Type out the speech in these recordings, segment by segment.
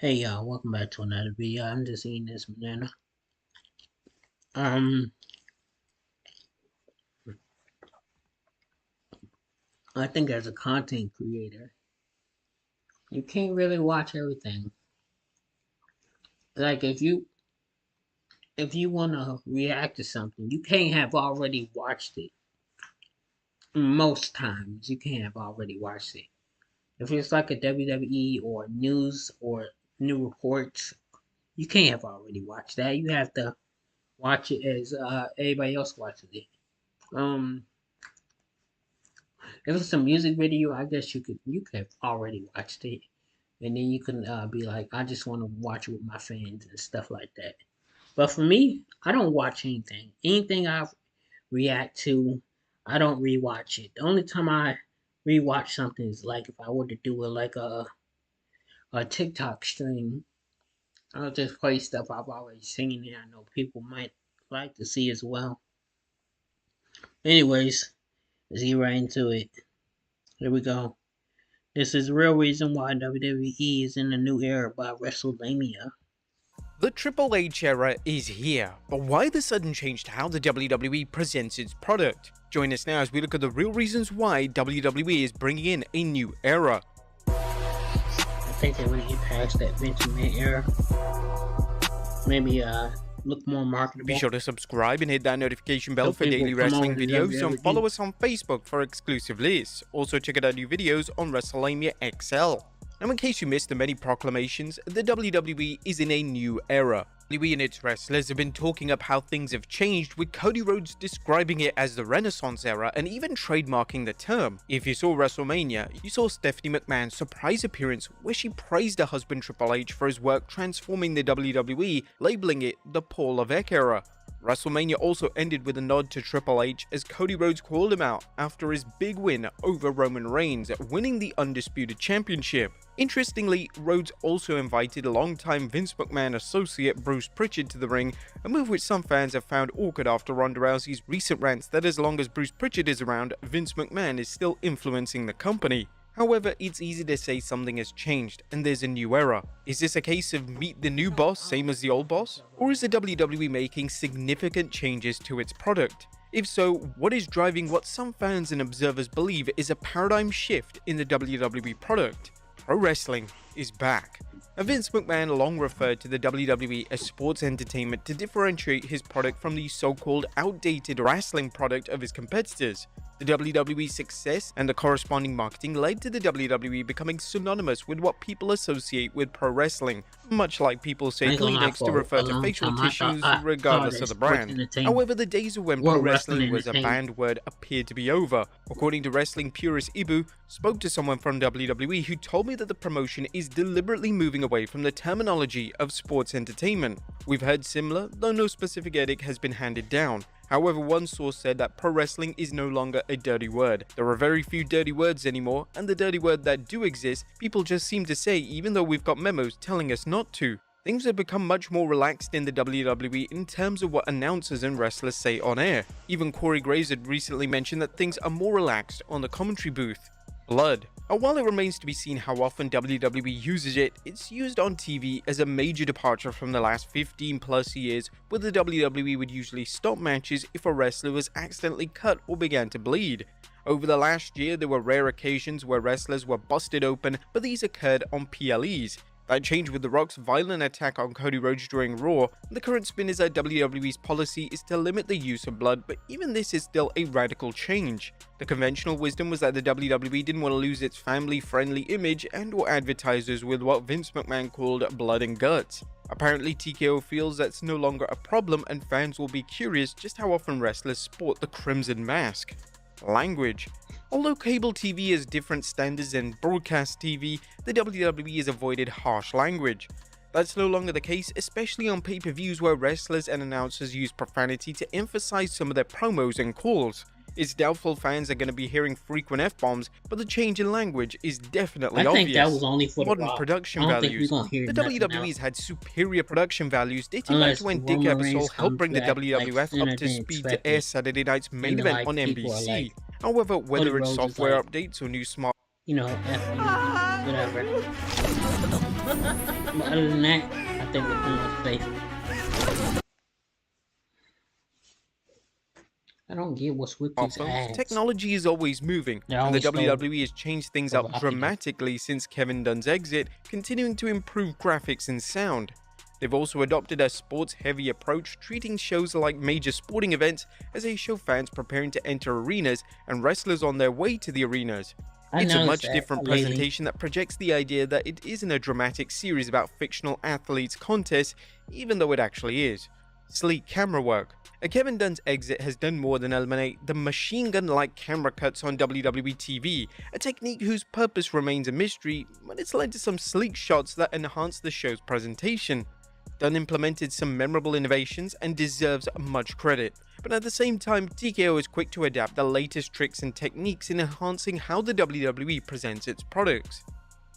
Hey y'all, welcome back to another video. I'm just eating this banana. Um, I think as a content creator, you can't really watch everything. Like if you wanna react to something, you can't have already watched it. Most times you can't have already watched it. If it's like a WWE or news or new reports, you can't have already watched that. You have to watch it as everybody else watches it. Um If it's a music video, I guess you could have already watched it, and then you can be like, I just want to watch it with my fans and stuff like that. But for me, I don't watch anything. Anything I react to, I don't rewatch it. The only time I rewatch something is like if I were to do it like a TikTok stream. I'll just play stuff I've already seen and I know people might like to see as well. Anyways, let's get right into it. Here we go. This is the real reason why WWE is in a new era by WrestleMania. The Triple H era is here, but why the sudden change to how the WWE presents its product? Join us now as we look at the real reasons why WWE is bringing in a new era. I think they want to get past that Vince McMahon era. Maybe look more marketable. Be sure to subscribe and hit that notification bell So for people daily come wrestling over to videos and WWE. follow us on Facebook for exclusive lists. Also check out our new videos on WrestleMania XL. Now in case you missed the many proclamations, the WWE is in a new era. WWE and its wrestlers have been talking up how things have changed, with Cody Rhodes describing it as the Renaissance era and even trademarking the term. If you saw WrestleMania, you saw Stephanie McMahon's surprise appearance where she praised her husband Triple H for his work transforming the WWE, labeling it the Paul Levesque era. WrestleMania also ended with a nod to Triple H as Cody Rhodes called him out after his big win over Roman Reigns, winning the Undisputed Championship. Interestingly, Rhodes also invited longtime Vince McMahon associate Bruce Pritchard to the ring, a move which some fans have found awkward after Ronda Rousey's recent rants that as long as Bruce Pritchard is around, Vince McMahon is still influencing the company. However, it's easy to say something has changed and there's a new era. Is this a case of meet the new boss, same as the old boss? Or is the WWE making significant changes to its product? If so, what is driving what some fans and observers believe is a paradigm shift in the WWE product? Pro wrestling is back. Vince McMahon long referred to the WWE as sports entertainment to differentiate his product from the so-called outdated wrestling product of his competitors. The WWE's success and the corresponding marketing led to the WWE becoming synonymous with what people associate with pro wrestling, much like people say Kleenex to refer to facial tissues regardless of the brand. However, the days of when pro wrestling was a banned word appear to be over. According to wrestling purist Ibu, spoke to someone from WWE who told me that the promotion is deliberately moving away from the terminology of sports entertainment. We've heard similar, though no specific edict has been handed down. However, one source said that pro wrestling is no longer a dirty word. There are very few dirty words anymore, and the dirty word that do exist, people just seem to say even though we've got memos telling us not to. Things have become much more relaxed in the WWE in terms of what announcers and wrestlers say on air. Even Corey Graves had recently mentioned that things are more relaxed on the commentary booth. Blood. While it remains to be seen how often WWE uses it, it's used on TV as a major departure from the last 15 plus years, where the WWE would usually stop matches if a wrestler was accidentally cut or began to bleed. Over the last year, there were rare occasions where wrestlers were busted open, but these occurred on PLEs. That changed with The Rock's violent attack on Cody Rhodes during Raw. The current spin is that WWE's policy is to limit the use of blood, but even this is still a radical change. The conventional wisdom was that the WWE didn't want to lose its family-friendly image and/or advertisers with what Vince McMahon called blood and guts. Apparently, TKO feels that's no longer a problem, and fans will be curious just how often wrestlers sport the crimson mask. Language. Although cable TV has different standards than broadcast TV, the WWE has avoided harsh language. That's no longer the case, especially on pay-per-views where wrestlers and announcers use profanity to emphasize some of their promos and calls. It's doubtful fans are going to be hearing frequent F-bombs, but the change in language is definitely obvious. I think that was only for Modern production values. The WWE has had superior production values dating back to when Dick Ebersol helped bring the WWF up to speed to air Saturday night's main event on NBC. However, whether it's software updates or new smart whatever. But other than that, I think we're doing safe. I don't get what's with these Smartphones, ads. technology is always moving, They're and the always so WWE has changed things up provocative. dramatically since Kevin Dunn's exit, continuing to improve graphics and sound. They've also adopted a sports-heavy approach, treating shows like major sporting events as they show fans preparing to enter arenas and wrestlers on their way to the arenas. I It's a noticed much that different lately. presentation that projects the idea that it isn't a dramatic series about fictional athletes' contests, even though it actually is. Sleek camera work. Kevin Dunn's exit has done more than eliminate the machine gun-like camera cuts on WWE TV, a technique whose purpose remains a mystery, but it's led to some sleek shots that enhance the show's presentation. Dunn implemented some memorable innovations and deserves much credit, but at the same time, TKO is quick to adapt the latest tricks and techniques in enhancing how the WWE presents its products.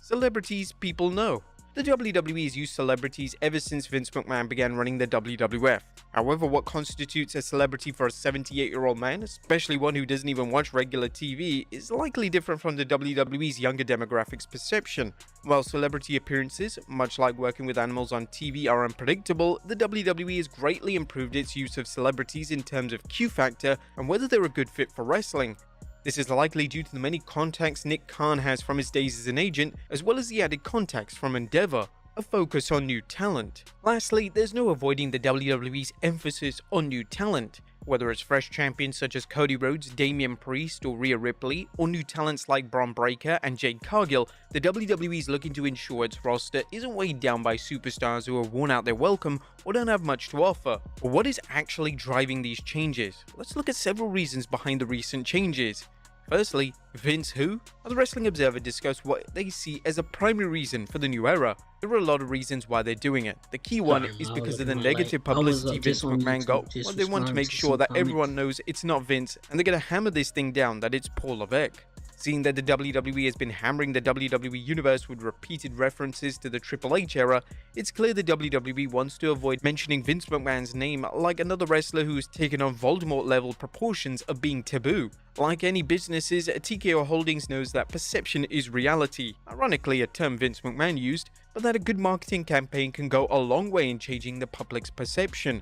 Celebrities people know. The WWE has used celebrities ever since Vince McMahon began running the WWF. However, what constitutes a celebrity for a 78-year-old man, especially one who doesn't even watch regular TV, is likely different from the WWE's younger demographics perception. While celebrity appearances, much like working with animals on TV, are unpredictable, the WWE has greatly improved its use of celebrities in terms of Q factor and whether they're a good fit for wrestling. This is likely due to the many contacts Nick Khan has from his days as an agent, as well as the added contacts from Endeavor, a focus on new talent. Lastly, there's no avoiding the WWE's emphasis on new talent. Whether it's fresh champions such as Cody Rhodes, Damian Priest, or Rhea Ripley, or new talents like Braun Breaker and Jade Cargill, the WWE is looking to ensure its roster isn't weighed down by superstars who have worn out their welcome or don't have much to offer. But what is actually driving these changes? Let's look at several reasons behind the recent changes. Firstly, Vince who? The Wrestling Observer discussed what they see as a primary reason for the new era. There are a lot of reasons why they're doing it. The key one is because of the negative publicity Vince McMahon got, but they want to make sure that everyone knows it's not Vince, and they're going to hammer this thing down that it's Paul Levesque. Seeing that the WWE has been hammering the WWE Universe with repeated references to the Triple H era, it's clear the WWE wants to avoid mentioning Vince McMahon's name like another wrestler who has taken on Voldemort-level proportions of being taboo. Like any businesses, TKO Holdings knows that perception is reality, ironically a term Vince McMahon used, but that a good marketing campaign can go a long way in changing the public's perception.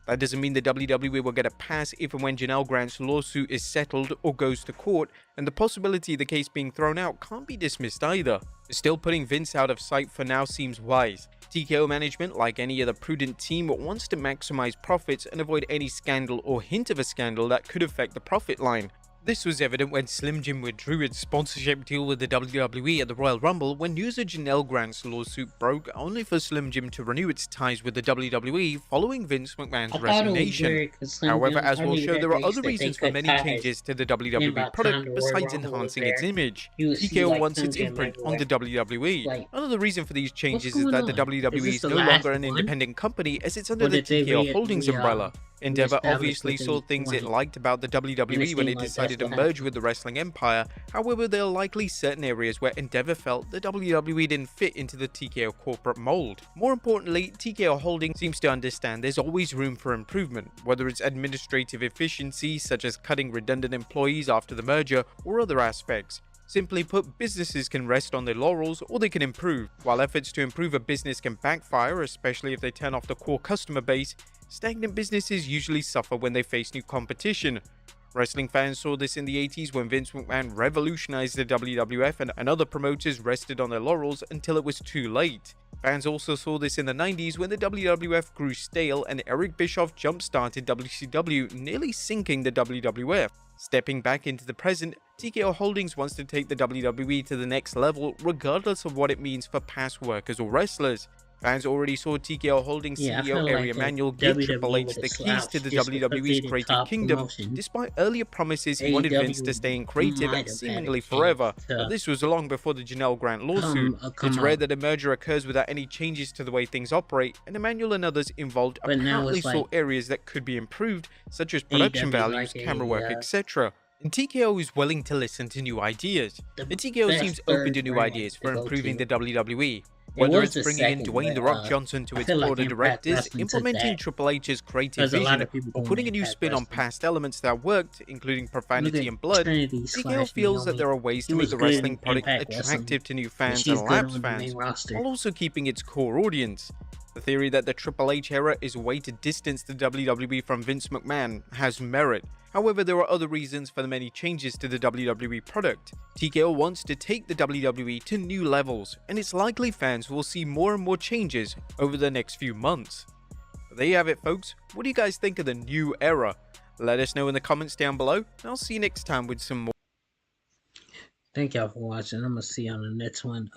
That doesn't mean the WWE will get a pass if and when Janelle Grant's lawsuit is settled or goes to court, and the possibility of the case being thrown out can't be dismissed either. Still, putting Vince out of sight for now seems wise. TKO management, like any other prudent team, wants to maximize profits and avoid any scandal or hint of a scandal that could affect the profit line. This was evident when Slim Jim withdrew its sponsorship deal with the WWE at the Royal Rumble when news of Janelle Grant's lawsuit broke, only for Slim Jim to renew its ties with the WWE following Vince McMahon's resignation. However, as we'll show, there are other reasons for many changes to the WWE product besides enhancing its image. TKO wants its imprint on the WWE. Another reason for these changes is that the WWE is no longer an independent company as it's under the TKO Holdings umbrella. Endeavor obviously saw things it liked about the WWE when it decided to merge with the wrestling empire. However, there are likely certain areas where Endeavor felt the WWE didn't fit into the TKO corporate mold. More importantly, TKO Holdings seems to understand there's always room for improvement, whether it's administrative efficiency such as cutting redundant employees after the merger or other aspects. Simply put, businesses can rest on their laurels or they can improve. While efforts to improve a business can backfire, especially if they turn off the core customer base, stagnant businesses usually suffer when they face new competition. Wrestling fans saw this in the 80s when Vince McMahon revolutionized the WWF and other promoters rested on their laurels until it was too late. Fans also saw this in the 90s when the WWF grew stale and Eric Bischoff jump-started WCW, nearly sinking the WWF. Stepping back into the present, TKO Holdings wants to take the WWE to the next level regardless of what it means for past workers or wrestlers. Fans already saw TKO Holdings CEO Ari Emanuel give Triple H the keys to the WWE's creative kingdom, despite earlier promises he wanted Vince to stay in creative seemingly forever, but this was long before the Janelle Grant lawsuit. It's rare that a merger occurs without any changes to the way things operate, and Emanuel and others involved apparently saw areas that could be improved, such as production values, camera work, etc. And TKO is willing to listen to new ideas. The TKO seems open to new ideas for improving the WWE. It Whether was it's the bringing in second, Dwayne but "The Rock" Johnson to I its feel like board of Impact directors, Wrestling took implementing that Triple H's creative because a lot vision, of people or doing putting a new Impact spin on Wrestling. past elements that worked, including Look profanity at and blood, Trinity TKO slash feels that Naomi. there are ways She to make was the good wrestling in product Impact Wrestling, attractive to new and fans she's and good lapsed on the main fans, roster. while also keeping its core audience. The theory that the Triple H era is a way to distance the WWE from Vince McMahon has merit. However, there are other reasons for the many changes to the WWE product. TKO wants to take the WWE to new levels, and it's likely fans will see more and more changes over the next few months. But there you have it, folks. What do you guys think of the new era? Let us know in the comments down below, and I'll see you next time with some more. Thank y'all for watching. I'm gonna see you on the next one.